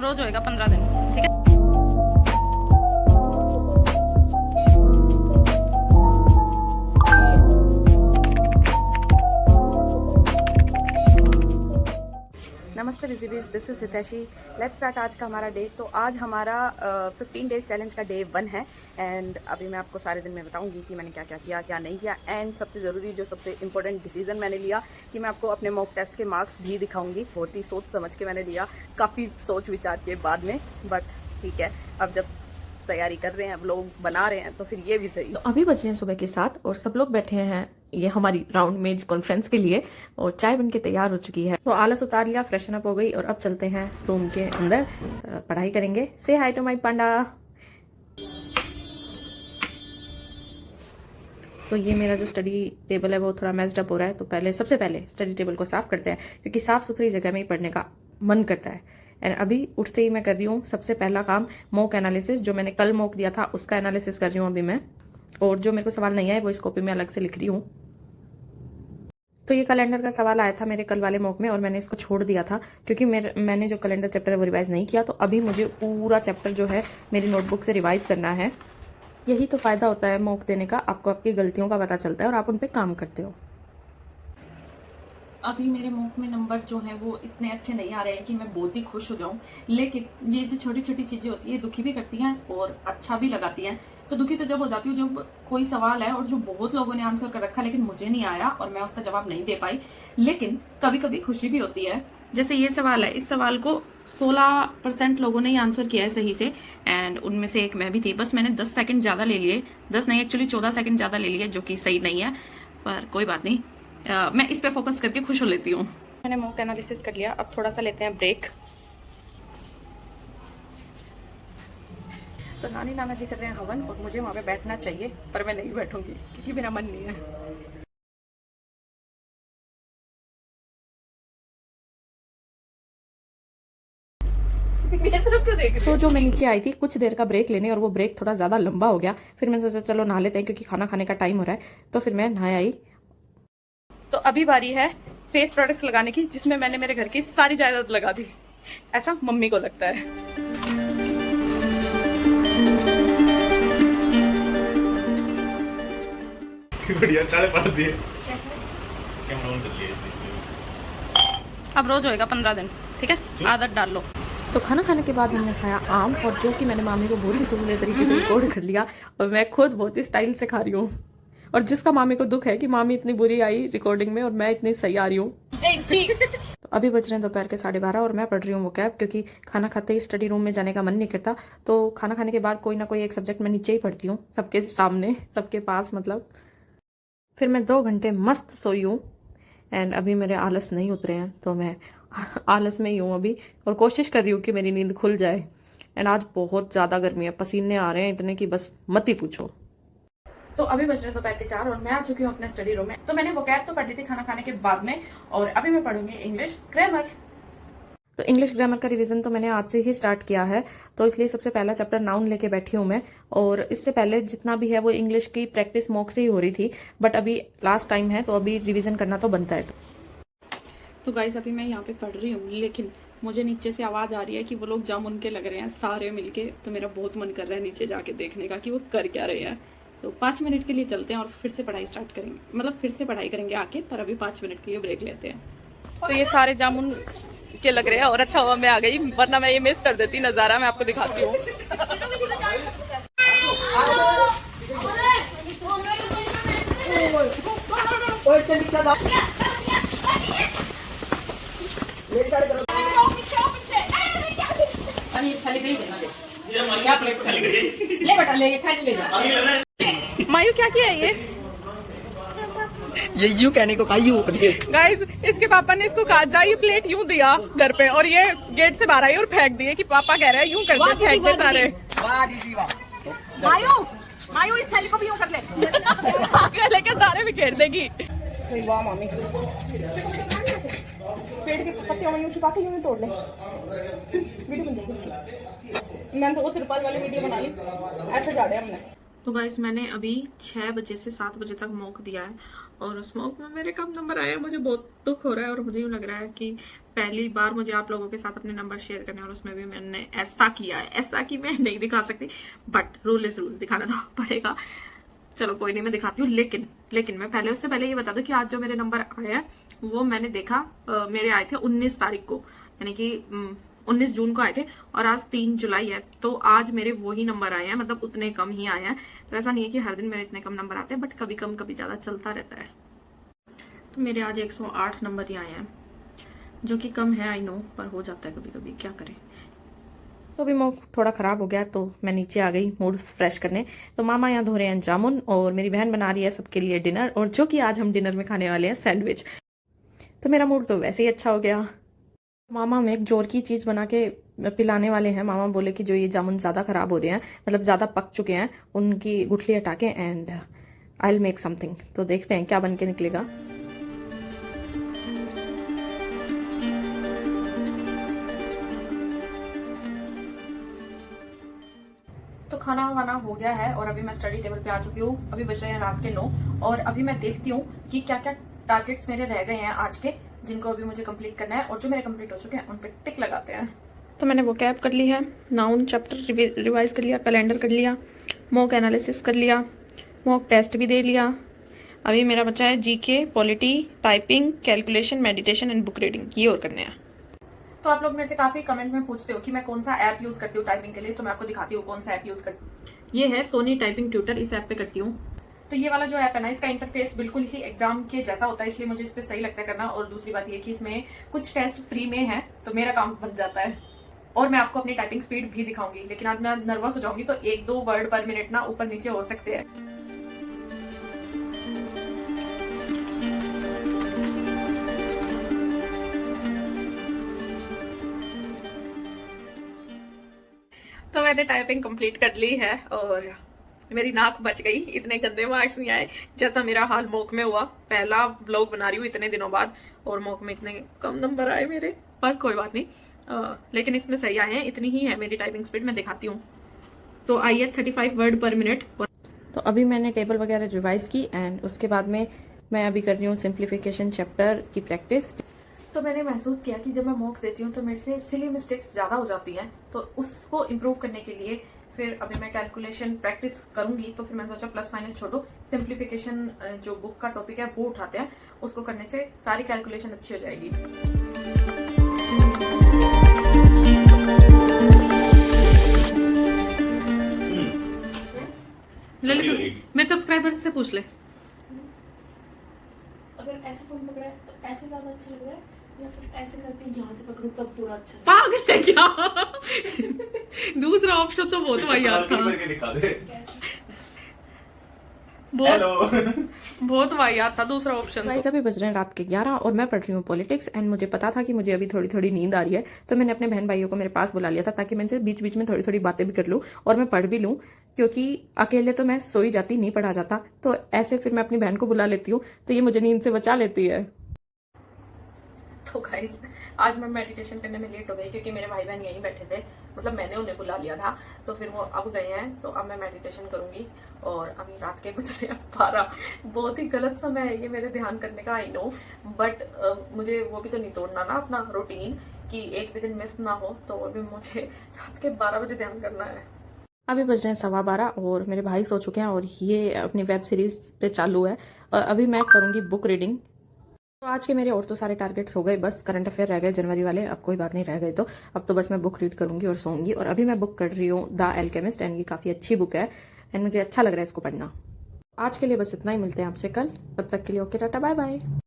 अब रोज होएगा 15 दिन, ठीक है। नमस्ते विजिबीज, दिस इज हितैषी। लेट्स स्टार्ट आज का हमारा डे। तो आज हमारा 15 डेज चैलेंज का डे 1 है एंड अभी मैं आपको सारे दिन में बताऊंगी कि मैंने क्या क्या किया, क्या नहीं किया एंड सबसे ज़रूरी जो सबसे इंपॉर्टेंट डिसीजन मैंने लिया कि मैं आपको अपने मॉक टेस्ट के मार्क्स भी दिखाऊंगी। बहुत ही सोच समझ के मैंने लिया, काफ़ी सोच विचार के बाद में, बट ठीक है, अब जब तैयारी कर रहे हैं, अब लोग बना रहे हैं तो फिर ये भी सही। तो अभी बज रहे हैं सुबह के 7 और सब लोग बैठे हैं ये हमारी राउंड मेज कॉन्फ्रेंस के लिए और चाय बनके तैयार हो चुकी है। तो आलस उतार लिया, फ्रेशन अप हो गई और अब चलते हैं रूम के अंदर, पढ़ाई करेंगे। से हाय टू माय पांडा। तो ये मेरा जो स्टडी टेबल है वो थोड़ा मेस्ड अप हो रहा है, तो सबसे पहले स्टडी टेबल को साफ करते हैं क्योंकि साफ सुथरी जगह में ही पढ़ने का मन करता है। एंड अभी उठते ही मैं कर रही हूँ सबसे पहला काम मॉक एनालिसिस। जो मैंने कल मॉक दिया था उसका एनालिसिस कर रही हूँ अभी मैं, और जो मेरे को सवाल नहीं आए वो इस कॉपी में अलग से लिख रही हूँ। तो ये कैलेंडर का सवाल आया था मेरे कल वाले मॉक में और मैंने इसको छोड़ दिया था क्योंकि मैंने जो कैलेंडर चैप्टर है वो रिवाइज नहीं किया। तो अभी मुझे पूरा चैप्टर जो है मेरी नोटबुक से रिवाइज करना है। यही तो फायदा होता है मॉक देने का, आपको आपकी गलतियों का पता चलता है और आप उन पर काम करते हो। अभी मेरे मॉक में नंबर जो हैं वो इतने अच्छे नहीं आ रहे हैं कि मैं बहुत ही खुश हो जाऊं, लेकिन ये जो छोटी छोटी चीज़ें होती है दुखी भी करती हैं और अच्छा भी लगाती हैं। तो दुखी तो जब हो जाती हूँ जब कोई सवाल है और जो बहुत लोगों ने आंसर कर रखा लेकिन मुझे नहीं आया और मैं उसका जवाब नहीं दे पाई, लेकिन कभी कभी खुशी भी होती है। जैसे ये सवाल है, इस सवाल को 16% लोगों ने आंसर किया है सही से एंड उनमें से एक मैं भी थी। बस मैंने 10 सेकंड ज़्यादा ले लिए, 10 नहीं एक्चुअली 14 सेकंड ज़्यादा ले लिए, जो कि सही नहीं है, पर कोई बात नहीं। मैं इस पे फोकस करके खुश हो लेती हूँ। मैंने मॉक एनालिसिस कर लिया, अब थोड़ा सा लेते हैं ब्रेक। तो नानी नाना जी कर रहे हैं हवन और मुझे वहाँ पे बैठना चाहिए पर मैं नहीं बैठूंगी क्योंकि मेरा मन नहीं है। तो जो मैं नीचे आई थी कुछ देर का ब्रेक लेने और वो ब्रेक थोड़ा ज़्यादा लंबा हो गया, फिर मैंने सोचा चलो नहा लेते हैं क्योंकि खाना खाने का टाइम हो रहा है। तो फिर मैं नहा आई। तो अभी बारी है फेस प्रोडक्ट्स लगाने की, जिसमें मैंने मेरे घर की सारी जायदाद लगा दी, ऐसा मम्मी को लगता है। बढ़िया चाले पढ़ दिए। कैमरा ऑन कर लिया इसमें। अब रोज होएगा 15 दिन, ठीक है, आदत डाल लो। तो खाना खाने के बाद हमने खाया आम, और जो कि मैंने मामी को बहुत ही सुरीले तरीके से रिकॉर्ड कर लिया और मैं खुद बहुत ही स्टाइल से खा रही हूँ। और जिसका मामी को दुख है कि मामी इतनी बुरी आई रिकॉर्डिंग में और मैं इतनी सही आ रही हूँ। तो अभी बज रहे हैं दोपहर के 12:30 और मैं पढ़ रही हूँ वोकैब, क्योंकि खाना खाते ही स्टडी रूम में जाने का मन नहीं करता। तो खाना खाने के बाद कोई ना कोई एक सब्जेक्ट मैं नीचे ही पढ़ती हूँ, सबके सामने, सबके पास मतलब। फिर मैं 2 घंटे मस्त सोई हूँ एंड अभी मेरे आलस नहीं उतरे हैं, तो मैं आलस में ही हूँ अभी और कोशिश कर रही हूँ कि मेरी नींद खुल जाए। एंड आज बहुत ज़्यादा गर्मी है, पसीने आ रहे हैं इतने कि बस मत ही पूछो। तो अभी बज रहे हैं दोपहर के 4 और मैं आ चुकी हूँ अपने स्टडी रूम में। तो मैंने वोकैब तो पढ़ ली थी खाना खाने के बाद में और अभी मैं पढ़ूंगी इंग्लिश ग्रामर। तो इंग्लिश ग्रामर का रिवीजन तो मैंने आज से ही स्टार्ट किया है, तो इसलिए सबसे पहला चैप्टर नाउन लेके बैठी हूँ मैं। और इससे पहले जितना भी है वो इंग्लिश की प्रैक्टिस मॉक से ही हो रही थी, बट अभी लास्ट टाइम है तो अभी रिवीजन करना तो बनता है। तो गाइस अभी मैं यहाँ पे पढ़ रही हूँ, लेकिन मुझे नीचे से आवाज़ आ रही है कि वो लोग जामुन के लग रहे हैं सारे मिलके। तो मेरा बहुत मन कर रहा है नीचे जाके देखने का कि वो कर क्या रहे हैं। तो 5 मिनट के लिए चलते हैं और फिर से पढ़ाई स्टार्ट करेंगे, मतलब फिर से पढ़ाई करेंगे आके, पर अभी 5 मिनट के लिए ब्रेक लेते हैं। तो ये सारे जामुन के लग रहे हैं और अच्छा हुआ मैं आ गई, वरना मैं ये मिस कर देती नज़ारा। मैं आपको दिखाती हूँ। ले बेटा ले, थाली ले जा। मायू क्या किया ये यू कहने को कायू होती है। गाइस, इसके पापा ने इसको कहा जा ये प्लेट यूं दिया घर पे और ये गेट से बाहर आई और फेंक दिए कि पापा कह रहे हैं यूं कर दे, फेंक दे सारे। वाह दीदी वाह। मायू मायू इस थाली को भी यूं कर ले, लेके सारे बिखेर देगी। वाह मामी, पेड़ के पत्तियों में यूं छुपा के यूं तोड़ ले, वीडियो बन जाएगी अच्छी। मैंने तो वो तिरपाल वाली वीडियो बना ली, ऐसे झाड़े हमने। तो गाइस मैंने अभी 6 बजे से 7 बजे तक मॉक दिया है और उस मॉक में मेरे कम नंबर आए हैं। मुझे बहुत दुख हो रहा है और मुझे यूँ लग रहा है कि पहली बार मुझे आप लोगों के साथ अपने नंबर शेयर करने, और उसमें भी मैंने ऐसा किया है, ऐसा कि मैं नहीं दिखा सकती, बट रूल इज रूल, दिखाना तो पड़ेगा। चलो कोई नहीं, मैं दिखाती हूँ। लेकिन मैं पहले, उससे पहले ये बता दूं कि आज जो मेरे नंबर आए हैं वो मैंने देखा, मेरे आए थे 19 तारीख को, यानी कि 19 जून को आए थे, और आज 3 जुलाई है, तो आज मेरे वही नंबर आए हैं, मतलब उतने कम ही आए हैं। तो ऐसा नहीं है कि हर दिन मेरे इतने कम नंबर आते हैं, बट कभी कम कभी ज्यादा चलता रहता है। तो मेरे आज 108 नंबर ही आए हैं, जो कि कम है, आई नो, पर हो जाता है कभी कभी, क्या करें। तो अभी मूड थोड़ा ख़राब हो गया, तो मैं नीचे आ गई मूड फ्रेश करने। तो मामा यहाँ धो रहे हैं जामुन, और मेरी बहन बना रही है सबके लिए डिनर, और जो कि आज हम डिनर में खाने वाले हैं सैंडविच। तो मेरा मूड तो वैसे ही अच्छा हो गया। मामा हमें एक जोर की चीज़ बना के पिलाने वाले हैं। मामा बोले कि जो ये जामुन ज़्यादा ख़राब हो रहे हैं, मतलब ज़्यादा पक चुके हैं, उनकी गुठली हटा के and I will make something. तो देखते हैं क्या बन के निकलेगा। तो खाना वाना हो गया है, और अभी मैं स्टडी टेबल पे आ चुकी हूँ। अभी बज रहे हैं रात के 9, और अभी मैं देखती हूँ कि क्या क्या टारगेट्स मेरे रह गए हैं आज के, जिनको अभी मुझे कंप्लीट करना है, और जो मेरे कंप्लीट हो चुके हैं उन पे टिक लगाते हैं। तो मैंने वो कैप कर ली है, नाउन चैप्टर रिवाइज कर लिया, कैलेंडर कर लिया, मॉक एनालिसिस कर लिया, मॉक टेस्ट भी दे लिया। अभी मेरा बचा है GK, polity, typing, calculation, meditation and book reading, ये और करने हैं। तो आप लोग मेरे से काफी कमेंट में पूछते हो कि मैं कौन सा ऐप यूज करती हूँ टाइपिंग के लिए, तो मैं आपको दिखाती हूँ कौन सा ऐप यूज करती हूँ। ये है सोनी टाइपिंग ट्यूटर, इस ऐप पे करती हूँ। तो ये वाला जो ऐप है ना, इसका इंटरफेस बिल्कुल ही एग्जाम के जैसा होता है, इसलिए मुझे इस पे सही लगता है करना। और दूसरी बात ये कि इसमें कुछ टेस्ट फ्री में है, तो मेरा काम बन जाता है। और मैं आपको अपनी टाइपिंग स्पीड भी दिखाऊंगी, लेकिन आज मैं नर्वस हो जाऊंगी, तो 1-2 वर्ड पर मिनट ना ऊपर नीचे हो सकते हैं। तो मैंने टाइपिंग कंप्लीट कर ली है, और मेरी नाक बच गई, इतने गंदे मार्क्स नहीं आए जैसा मेरा हाल मॉक में हुआ। पहला व्लॉग बना रही हूँ इतने दिनों बाद, और मॉक में इतने कम नंबर आए मेरे, पर कोई बात नहीं। लेकिन इसमें सही आए हैं, इतनी ही है मेरी टाइपिंग स्पीड, मैं दिखाती हूँ। तो आई है 35 वर्ड पर मिनट। तो अभी मैंने टेबल वगैरह रिवाइज की, एंड उसके बाद में मैं अभी कर रही हूँ सिंप्लीफिकेशन चैप्टर की प्रैक्टिस। तो मैंने महसूस किया कि जब मैं मॉक देती हूँ तो मेरे से सिली मिस्टेक्स ज़्यादा हो जाती हैं, तो उसको इम्प्रूव करने के लिए फिर अभी मैं कैलकुलेशन प्रैक्टिस करूंगी। तो फिर मैंने सोचा प्लस माइनस छोड़ो, सिंप्लीफिकेशन जो बुक का टॉपिक है वो उठाते हैं, उसको करने से सारी कैलकुलेशन अच्छी हो जाएगी। ले मेरे सब्सक्राइबर्स से पूछ ले, अगर ऐसे फोन पकड़ा है तो ऐसे ज्यादा अच्छा लग रहा है, या फिर ऐसे करके यहाँ से पकड़ूं तब पूरा अच्छा है? पागल है क्या? दूसरा ऑप्शन तो बहुत वाहियात था, दिखा दे। बहुत वाहियात था दूसरा ऑप्शन। गाइस अभी बज रहे हैं रात के 11, और मैं पढ़ रही हूँ पॉलिटिक्स, एंड मुझे पता था कि मुझे अभी थोड़ी थोड़ी नींद आ रही है, तो मैंने अपने बहन भाइयों को मेरे पास बुला लिया था, ताकि मैं इनसे बीच बीच में थोड़ी थोड़ी बातें भी कर लूँ और मैं पढ़ भी लूँ, क्योंकि अकेले तो मैं सोई जाती, नहीं पढ़ा जाता। तो ऐसे फिर मैं अपनी बहन को बुला लेती हूँ, तो ये मुझे नींद से बचा लेती है। तो गाइस आज मैं मेडिटेशन करने में लेट हो गई, क्योंकि मेरे भाई बहन यहीं बैठे थे, मतलब मैंने उन्हें बुला लिया था, तो फिर वो अब गए हैं, तो अब मैं मेडिटेशन करूंगी। और अभी रात के बज रहे हैं 12। बहुत ही गलत समय है ये मेरे ध्यान करने का, आई नो, बट मुझे वो भी तो नहीं तोड़ना ना अपना रूटीन, कि एक भी दिन मिस ना हो। तो अभी मुझे रात के 12 बजे ध्यान करना है। अभी बज रहे हैं 12:15, और मेरे भाई सो चुके हैं, और ये अपनी वेब सीरीज पे चालू है, और अभी मैं करूँगी बुक रीडिंग। तो आज के मेरे और तो सारे टारगेट्स हो गए, बस करंट अफेयर रह गए जनवरी वाले, अब कोई बात नहीं, रह गए तो अब तो बस मैं बुक रीड करूंगी और सोऊंगी। और अभी मैं बुक कर रही हूँ द एल्केमिस्ट, एंड ये काफ़ी अच्छी बुक है, एंड मुझे अच्छा लग रहा है इसको पढ़ना। आज के लिए बस इतना ही, मिलते हैं आपसे कल, तब तक के लिए ओके, टाटा, बाय बाय।